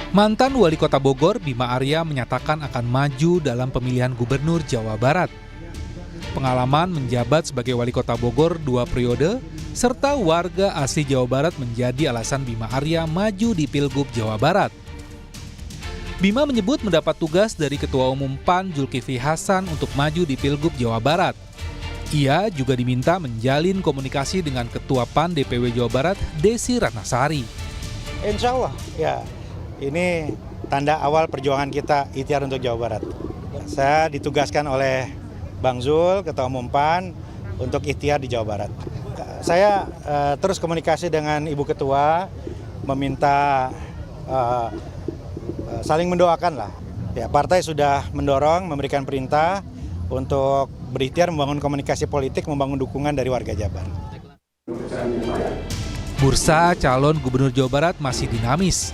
Mantan Wali Kota Bogor, Bima Arya menyatakan akan maju dalam pemilihan Gubernur Jawa Barat. Pengalaman menjabat sebagai Wali Kota Bogor 2 periode, serta warga asli Jawa Barat menjadi alasan Bima Arya maju di Pilgub Jawa Barat. Bima menyebut mendapat tugas dari Ketua Umum PAN Zulkifli Hasan untuk maju di Pilgub Jawa Barat. Ia juga diminta menjalin komunikasi dengan Ketua PAN DPW Jawa Barat, Desi Ratnasari. Insya Allah, ya. Ini tanda awal perjuangan kita ikhtiar untuk Jawa Barat. Saya ditugaskan oleh Bang Zul, Ketua Umum PAN, untuk ikhtiar di Jawa Barat. Saya terus komunikasi dengan Ibu Ketua, meminta saling mendoakan lah. Ya, partai sudah mendorong, memberikan perintah untuk berikhtiar membangun komunikasi politik, membangun dukungan dari warga Jabar. Bursa calon Gubernur Jawa Barat masih dinamis.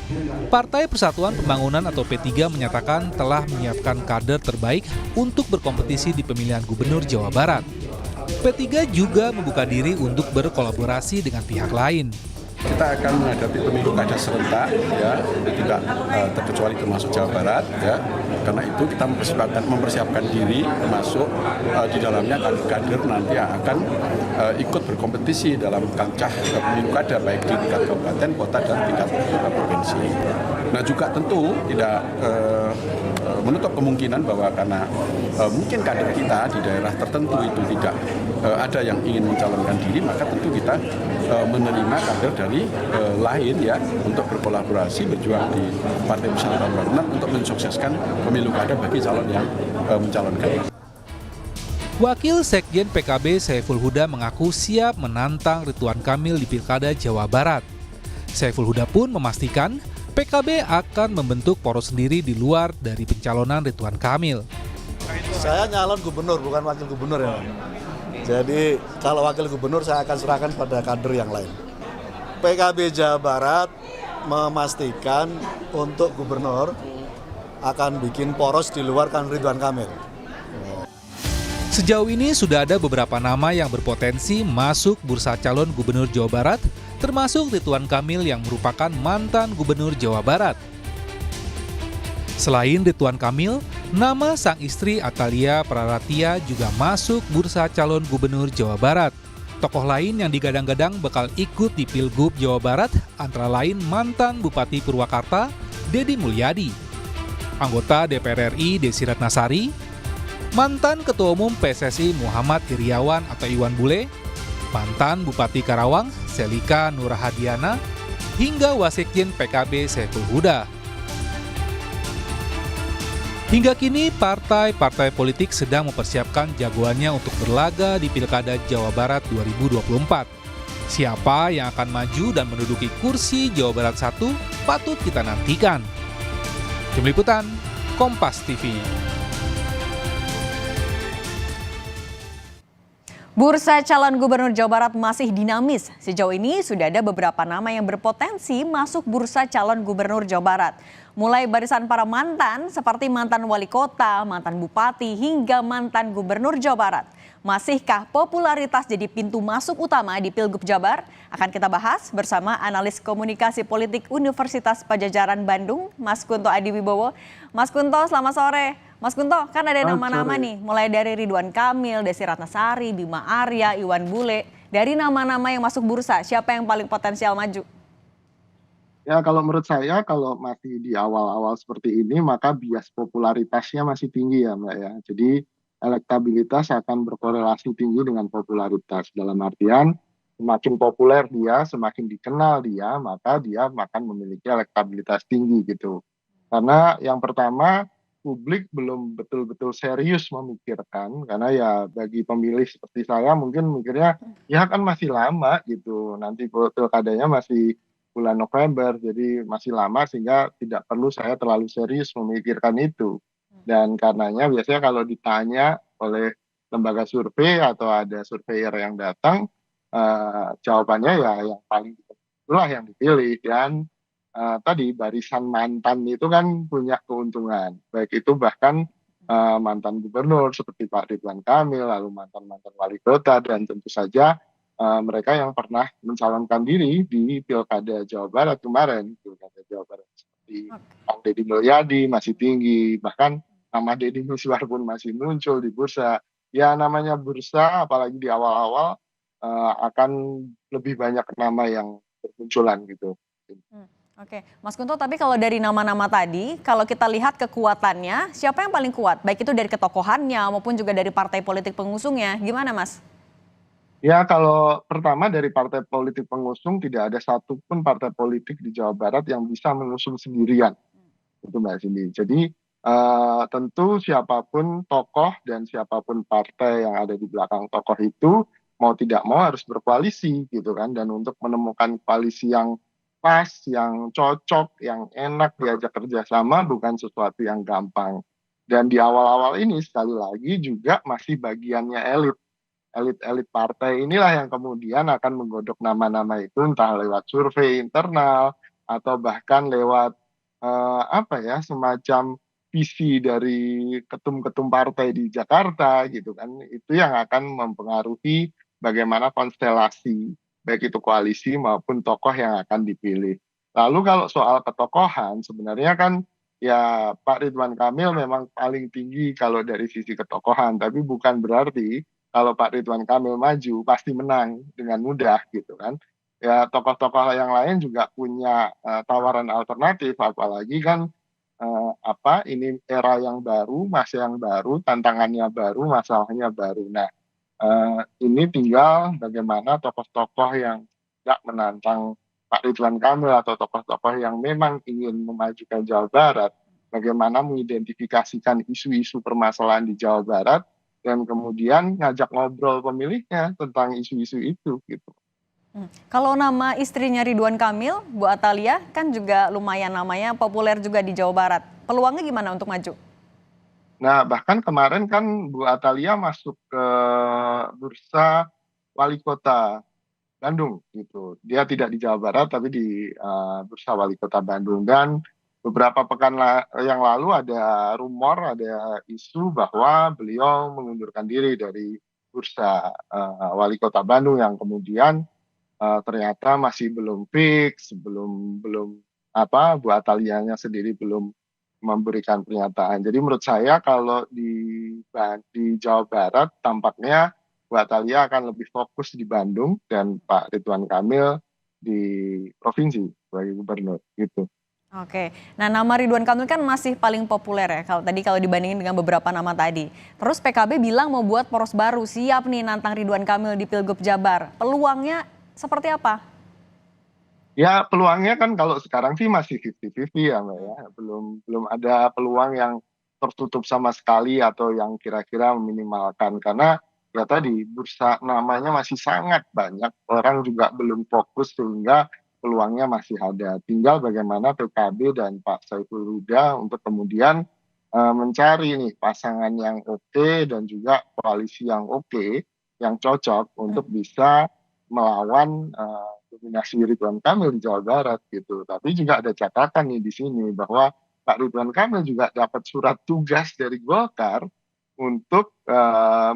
Partai Persatuan Pembangunan atau P3 menyatakan telah menyiapkan kader terbaik untuk berkompetisi di pemilihan Gubernur Jawa Barat. P3 juga membuka diri untuk berkolaborasi dengan pihak lain. Kita akan menghadapi pemilu kada serentak, ya, tidak terkecuali termasuk Jawa Barat, ya. Karena itu kita mempersiapkan diri termasuk di dalamnya kader nanti yang akan ikut berkompetisi dalam kancah pemilu kada baik di tingkat kabupaten, kota dan tingkat provinsi. Nah juga tentu tidak menutup kemungkinan bahwa karena mungkin kader kita di daerah tertentu itu tidak ada yang ingin mencalonkan diri, maka tentu kita menerima kader dari lain ya untuk berkolaborasi berjuang di Partai Persatuan Pembangunan untuk mensukseskan pemilu kada bagi calon yang mencalonkan. Wakil Sekjen PKB Saiful Huda mengaku siap menantang Ridwan Kamil di Pilkada Jawa Barat. Saiful Huda pun memastikan PKB akan membentuk poros sendiri di luar dari pencalonan Ridwan Kamil. Saya nyalon gubernur, bukan wakil gubernur ya. Jadi kalau wakil gubernur saya akan serahkan pada kader yang lain. PKB Jawa Barat memastikan untuk gubernur akan bikin poros di luar kan Ridwan Kamil. Sejauh ini sudah ada beberapa nama yang berpotensi masuk bursa calon Gubernur Jawa Barat, termasuk Ridwan Kamil yang merupakan mantan Gubernur Jawa Barat. Selain Ridwan Kamil, nama sang istri Atalia Praratia juga masuk bursa calon Gubernur Jawa Barat. Tokoh lain yang digadang-gadang bakal ikut di Pilgub Jawa Barat antara lain mantan Bupati Purwakarta, Deddy Mulyadi, anggota DPR RI Desi Ratnasari, mantan Ketua Umum PSSI Muhammad Iriawan atau Iwan Bule, mantan Bupati Karawang Selika Nurhadiana, hingga Wasekjen PKB Saiful Huda. Hingga kini, partai-partai politik sedang mempersiapkan jagoannya untuk berlaga di Pilkada Jawa Barat 2024. Siapa yang akan maju dan menduduki kursi Jawa Barat 1 patut kita nantikan. Tim Liputan, Kompas TV. Bursa calon Gubernur Jawa Barat masih dinamis. Sejauh ini sudah ada beberapa nama yang berpotensi masuk bursa calon Gubernur Jawa Barat. Mulai barisan para mantan seperti mantan wali kota, mantan bupati, hingga mantan Gubernur Jawa Barat. Masihkah popularitas jadi pintu masuk utama di Pilgub Jabar? Akan kita bahas bersama analis komunikasi politik Universitas Padjadjaran Bandung, Mas Kunto Adiwibowo. Mas Kunto, selamat sore. Mas Kunto, kan ada nama-nama nih, mulai dari Ridwan Kamil, Desi Ratnasari, Bima Arya, Iwan Bule. Dari nama-nama yang masuk bursa, siapa yang paling potensial maju? Ya kalau menurut saya kalau masih di awal-awal seperti ini maka bias popularitasnya masih tinggi ya Mbak ya. Jadi elektabilitas akan berkorelasi tinggi dengan popularitas. Dalam artian semakin populer dia, semakin dikenal dia, maka dia akan memiliki elektabilitas tinggi gitu. Karena yang pertama publik belum betul-betul serius memikirkan, karena ya bagi pemilih seperti saya mungkin mikirnya ya kan masih lama gitu, nanti pilkadanya masih bulan November, jadi masih lama sehingga tidak perlu saya terlalu serius memikirkan itu. Dan karenanya biasanya kalau ditanya oleh lembaga survei atau ada surveyor yang datang, jawabannya ya yang paling itulah yang dipilih. Dan tadi barisan mantan itu kan punya keuntungan, baik itu bahkan mantan gubernur seperti Pak Ridwan Kamil, lalu mantan-mantan wali kota, dan tentu saja mereka yang pernah mencalonkan diri di Pilkada Jawa Barat kemarin, Pilkada Jawa Barat seperti Bang Deddy Mulyadi masih tinggi, bahkan nama Deddy Miswar pun masih muncul di bursa. Ya namanya bursa, apalagi di awal-awal akan lebih banyak nama yang bermunculan gitu. Hmm, Oke, Mas Kunto, tapi kalau dari nama-nama tadi, kalau kita lihat kekuatannya, siapa yang paling kuat? Baik itu dari ketokohannya maupun juga dari partai politik pengusungnya. Gimana, Mas? Ya kalau pertama dari partai politik pengusung tidak ada satupun partai politik di Jawa Barat yang bisa mengusung sendirian. Itu Mbak Cindy. Jadi tentu siapapun tokoh dan siapapun partai yang ada di belakang tokoh itu mau tidak mau harus berkoalisi gitu kan. Dan untuk menemukan koalisi yang pas, yang cocok, yang enak diajak kerjasama bukan sesuatu yang gampang. Dan di awal-awal ini sekali lagi juga masih bagiannya elit. Elit-elit partai inilah yang kemudian akan menggodok nama-nama itu entah lewat survei internal atau bahkan lewat apa ya, semacam visi dari ketum-ketum partai di Jakarta gitu kan, itu yang akan mempengaruhi bagaimana konstelasi baik itu koalisi maupun tokoh yang akan dipilih. Lalu kalau soal ketokohan sebenarnya kan ya Pak Ridwan Kamil memang paling tinggi kalau dari sisi ketokohan, tapi bukan berarti kalau Pak Ridwan Kamil maju pasti menang dengan mudah gitu kan. Ya tokoh-tokoh yang lain juga punya tawaran alternatif, apalagi kan ini era yang baru, masa yang baru, tantangannya baru, masalahnya baru. Nah, ini tinggal bagaimana tokoh-tokoh yang tidak menantang Pak Ridwan Kamil atau tokoh-tokoh yang memang ingin memajukan Jawa Barat, bagaimana mengidentifikasikan isu-isu permasalahan di Jawa Barat dan kemudian ngajak ngobrol pemilihnya tentang isu-isu itu gitu. Kalau nama istrinya Ridwan Kamil, Bu Atalia, kan juga lumayan namanya populer juga di Jawa Barat. Peluangnya gimana untuk maju? Nah, bahkan kemarin kan Bu Atalia masuk ke bursa wali kota Bandung gitu. Dia tidak di Jawa Barat tapi di bursa wali kota Bandung. Dan beberapa pekan yang lalu ada rumor, ada isu bahwa beliau mengundurkan diri dari bursa wali kota Bandung yang kemudian ternyata masih belum fix, belum belum apa Bu Atalianya sendiri belum memberikan pernyataan. Jadi menurut saya kalau di Jawa Barat tampaknya Bu Atalia akan lebih fokus di Bandung dan Pak Ridwan Kamil di provinsi sebagai gubernur gitu. Oke, nah nama Ridwan Kamil kan masih paling populer ya kalau dibandingin dengan beberapa nama tadi. Terus PKB bilang mau buat poros baru, siap nih nantang Ridwan Kamil di Pilgub Jabar. Peluangnya seperti apa? Ya peluangnya kan kalau sekarang sih masih 50-50 ya Mbak ya. Belum belum ada peluang yang tertutup sama sekali atau yang kira-kira meminimalkan karena ya tadi bursa namanya masih sangat banyak, orang juga belum fokus sehingga peluangnya masih ada. Tinggal bagaimana PKB dan Pak Saiful Huda untuk kemudian mencari nih pasangan yang oke dan juga koalisi yang oke, yang cocok untuk bisa melawan dominasi Ridwan Kamil di Jawa Barat gitu. Tapi juga ada catatan nih di sini bahwa Pak Ridwan Kamil juga dapat surat tugas dari Golkar untuk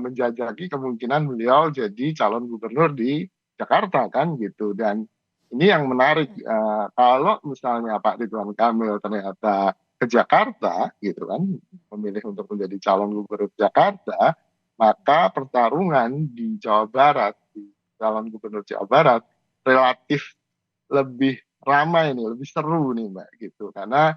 menjajaki kemungkinan beliau jadi calon gubernur di Jakarta kan gitu. Dan ini yang menarik kalau misalnya Pak Ridwan Kamil ternyata ke Jakarta gitu kan, memilih untuk menjadi calon gubernur Jakarta, maka pertarungan di Jawa Barat, di calon gubernur Jawa Barat relatif lebih ramai nih, lebih seru nih Mbak gitu. Karena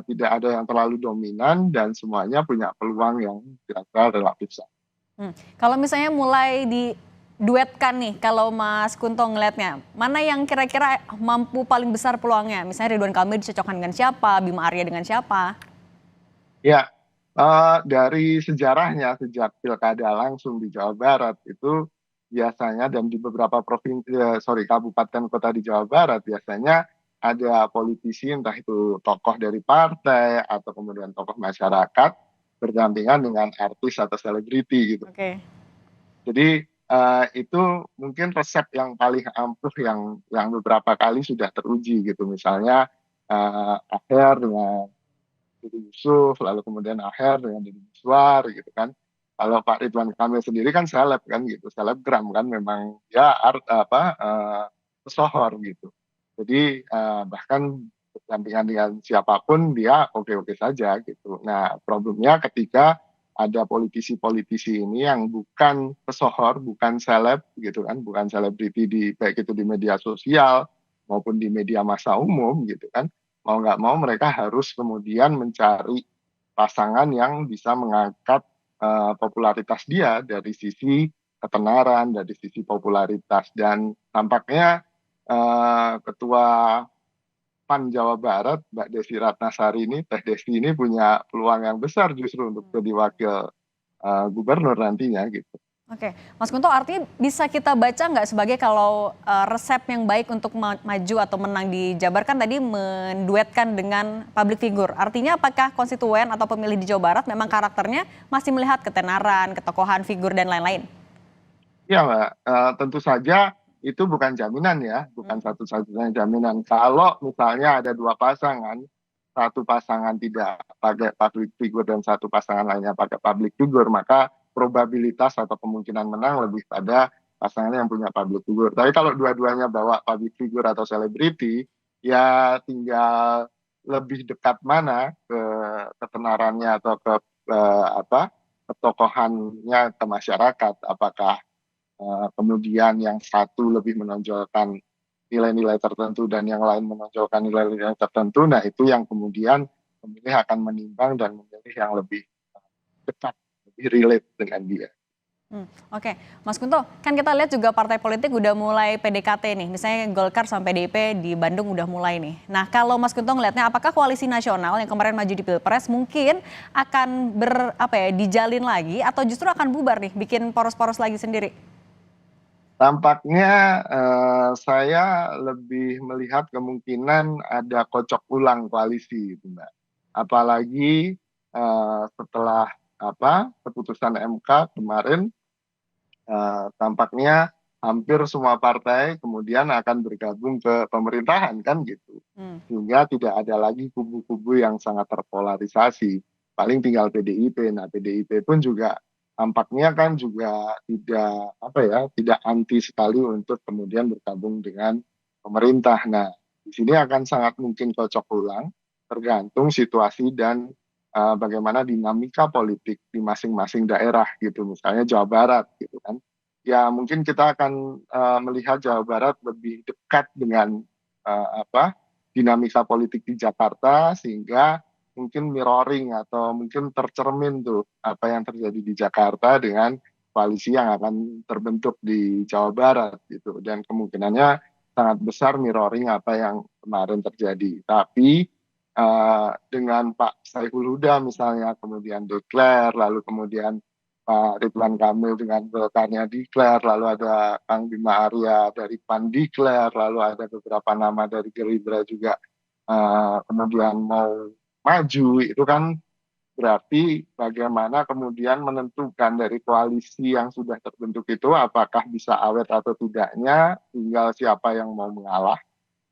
tidak ada yang terlalu dominan dan semuanya punya peluang yang kira-kira relatif sama. Kalau misalnya mulai diduetkan nih, kalau Mas Kunto ngelihatnya, mana yang kira-kira mampu paling besar peluangnya? Misalnya Ridwan Kamil dicocokkan dengan siapa, Bima Arya dengan siapa? Ya, dari sejarahnya sejak pilkada langsung di Jawa Barat itu biasanya dan di beberapa kabupaten kota di Jawa Barat biasanya ada politisi entah itu tokoh dari partai atau kemudian tokoh masyarakat berdampingan dengan artis atau selebriti gitu. Oke. Jadi itu mungkin resep yang paling ampuh yang beberapa kali sudah teruji gitu. Misalnya Aher dengan Deddy Yusuf, lalu kemudian Aher dengan Deddy Miswar gitu kan. Kalau Pak Ridwan Kamil sendiri kan seleb kan gitu, selebgram kan memang ya pesohor gitu. Jadi bahkan berdampingan dengan siapapun dia oke-oke saja gitu. Nah, problemnya ketika ada politisi-politisi ini yang bukan pesohor, bukan seleb gitu kan, bukan selebriti di baik itu di media sosial maupun di media massa umum gitu kan. Mau nggak mau mereka harus kemudian mencari pasangan yang bisa mengangkat popularitas dia dari sisi ketenaran, dari sisi popularitas dan tampaknya Ketua PAN Jawa Barat, Mbak Desi Ratnasari ini, Teh Desi ini punya peluang yang besar justru untuk jadi wakil gubernur nantinya gitu. Oke, Mas Kunto, artinya bisa kita baca nggak sebagai kalau resep yang baik untuk maju atau menang di Jabar kan tadi menduetkan dengan public figure. Artinya apakah konstituen atau pemilih di Jawa Barat memang karakternya masih melihat ketenaran, ketokohan, figur dan lain-lain? Iya Mbak, tentu saja itu bukan jaminan ya, bukan satu-satunya jaminan. Kalau misalnya ada dua pasangan, satu pasangan tidak pakai public figure dan satu pasangan lainnya pakai public figure, maka probabilitas atau kemungkinan menang lebih pada pasangan yang punya public figure. Tapi kalau dua-duanya bawa public figure atau selebriti, ya tinggal lebih dekat mana ke ketenarannya atau ke ketokohannya ke masyarakat. Apakah kemudian yang satu lebih menonjolkan nilai-nilai tertentu dan yang lain menonjolkan nilai-nilai tertentu. Nah, itu yang kemudian pemilih akan menimbang dan memilih yang lebih dekat, lebih relate dengan dia. Oke, Mas Kunto, kan kita lihat juga partai politik udah mulai PDKT nih, misalnya Golkar sama PDIP di Bandung udah mulai nih. Nah, kalau Mas Kunto ngelihatnya apakah koalisi nasional yang kemarin maju di Pilpres mungkin akan dijalin lagi atau justru akan bubar nih, bikin poros-poros lagi sendiri? Tampaknya saya lebih melihat kemungkinan ada kocok ulang koalisi, itu Mbak. Apalagi setelah keputusan MK kemarin, tampaknya hampir semua partai kemudian akan bergabung ke pemerintahan kan gitu. Sehingga tidak ada lagi kubu-kubu yang sangat terpolarisasi. Paling tinggal PDIP. Nah, PDIP pun juga tampaknya kan juga tidak anti sekali untuk kemudian bergabung dengan pemerintah. Nah, di sini akan sangat mungkin kocok ulang, tergantung situasi dan bagaimana dinamika politik di masing-masing daerah gitu, misalnya Jawa Barat gitu kan. Ya mungkin kita akan melihat Jawa Barat lebih dekat dengan dinamika politik di Jakarta sehingga mungkin mirroring atau mungkin tercermin tuh apa yang terjadi di Jakarta dengan koalisi yang akan terbentuk di Jawa Barat gitu, dan kemungkinannya sangat besar mirroring apa yang kemarin terjadi. Tapi dengan Pak Saiful Huda misalnya kemudian declare, lalu kemudian Pak Ridwan Kamil dengan Golkarnya declare, lalu ada Kang Bima Arya dari PAN declare, lalu ada beberapa nama dari Gerindra juga kemudian mau maju, itu kan berarti bagaimana kemudian menentukan dari koalisi yang sudah terbentuk itu apakah bisa awet atau tidaknya, tinggal siapa yang mau mengalah.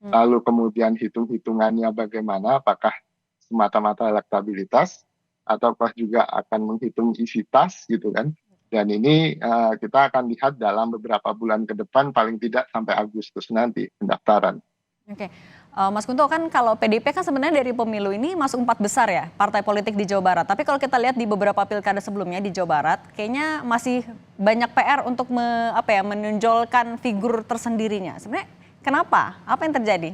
Lalu kemudian hitung-hitungannya bagaimana, apakah semata-mata elektabilitas ataukah juga akan menghitung isi tas gitu kan. Dan ini kita akan lihat dalam beberapa bulan ke depan, paling tidak sampai Agustus nanti pendaftaran. Oke, Mas Kunto, kan kalau PDIP kan sebenarnya dari pemilu ini masuk 4 besar ya partai politik di Jawa Barat. Tapi kalau kita lihat di beberapa pilkada sebelumnya di Jawa Barat, kayaknya masih banyak PR untuk menonjolkan figur tersendirinya. Sebenarnya kenapa? Apa yang terjadi?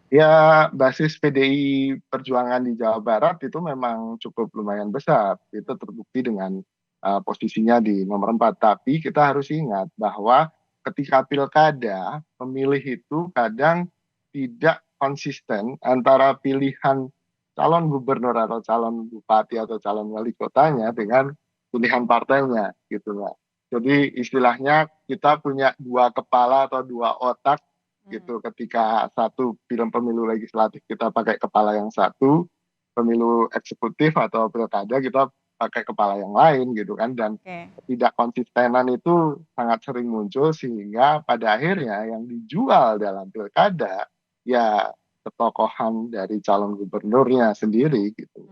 Ya, basis PDI Perjuangan di Jawa Barat itu memang cukup lumayan besar. Itu terbukti dengan posisinya di nomor 4. Tapi kita harus ingat bahwa ketika pilkada, pemilih itu kadang tidak konsisten antara pilihan calon gubernur atau calon bupati atau calon wali kotanya dengan pilihan partainya gitu Mbak. Jadi istilahnya kita punya dua kepala atau dua otak gitu. Ketika satu film pemilu legislatif kita pakai kepala yang satu, pemilu eksekutif atau pilkada kita pakai kepala yang lain gitu kan, dan tidak konsistenan itu sangat sering muncul sehingga pada akhirnya yang dijual dalam pilkada ya ketokohan dari calon gubernurnya sendiri gitu.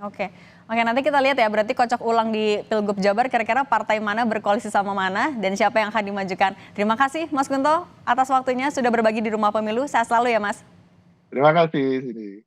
Oke, nanti kita lihat ya, berarti kocok ulang di Pilgub Jabar kira-kira partai mana berkoalisi sama mana dan siapa yang akan dimajukan. Terima kasih Mas Kunto atas waktunya sudah berbagi di Rumah Pemilu. Sehat selalu ya Mas. Terima kasih, sini.